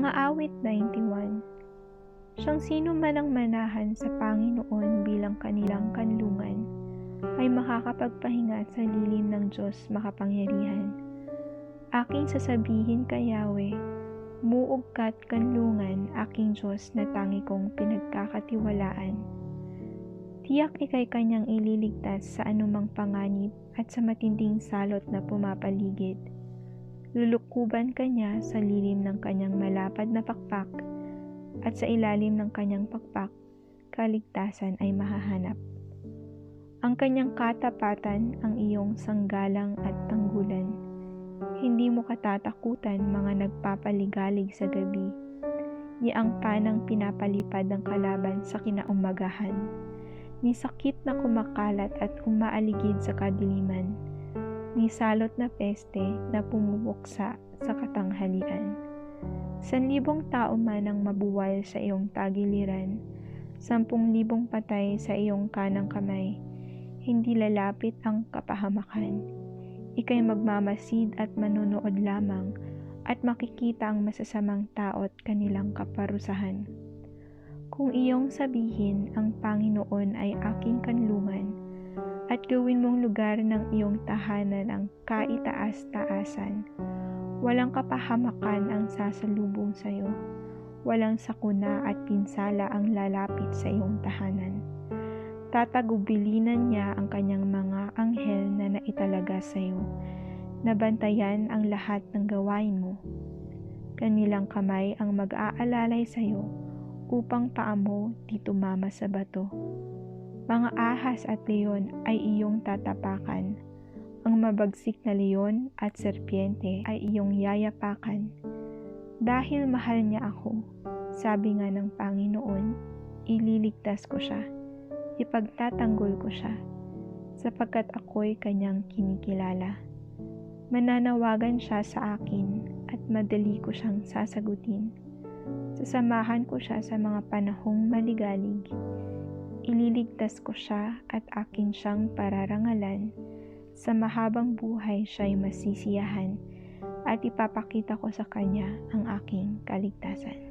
Mga awit 91. Siyang sino man ang manahan sa Panginoon bilang kanilang kanlungan ay makakapagpahinga sa lilim ng Diyos makapangyarihan. Aking sasabihin kay Yahweh, muog ka't kanlungan, aking Diyos na tangi kong pinagkakatiwalaan. Tiyak ika'y kanyang ililigtas sa anumang panganib at sa matinding salot na pumapaligid. Lulukuban kanya sa lilim ng kanyang malapad na pakpak, at sa ilalim ng kanyang pakpak, kaligtasan ay mahahanap. Ang kanyang katapatan ang iyong sanggalang at tanggulan. Hindi mo katatakutan mga nagpapaligalig sa gabi, ni ang panang pinapalipad ng kalaban sa kinaumagahan, ni sakit na kumakalat at umaaligid sa kadiliman, ni salot na peste na pumubuksa sa katanghalian. 1,000 tao man ang mabuwal sa iyong tagiliran, 10,000 patay sa iyong kanang kamay, hindi lalapit ang kapahamakan. Ika'y magmamasid at manunood lamang, at makikita ang masasamang tao at kanilang kaparusahan. Kung iyong sabihin, ang Panginoon ay aking kanlungan, at gawin mong lugar ng iyong tahanan ang kaitaas-taasan, walang kapahamakan ang sasalubong sa iyo, walang sakuna at pinsala ang lalapit sa iyong tahanan. Tatagubilinan niya ang kanyang mga anghel na naitalaga sa iyo, nabantayan ang lahat ng gawain mo. Kanilang kamay ang mag-aalalay sa iyo, upang paa mo di tumama sa bato. Mga ahas at leon ay iyong tatapakan. Ang mabagsik na leon at serpiente ay iyong yayapakan. Dahil mahal niya ako, sabi nga ng Panginoon, ililigtas ko siya, ipagtatanggol ko siya, sapagkat ako'y kanyang kinikilala. Mananawagan siya sa akin at madali ko siyang sasagutin. Sasamahan ko siya sa mga panahong maligalig. Ililigtas ko siya at akin siyang pararangalan. Sa mahabang buhay siya'y masisiyahan at ipapakita ko sa kanya ang aking kaligtasan.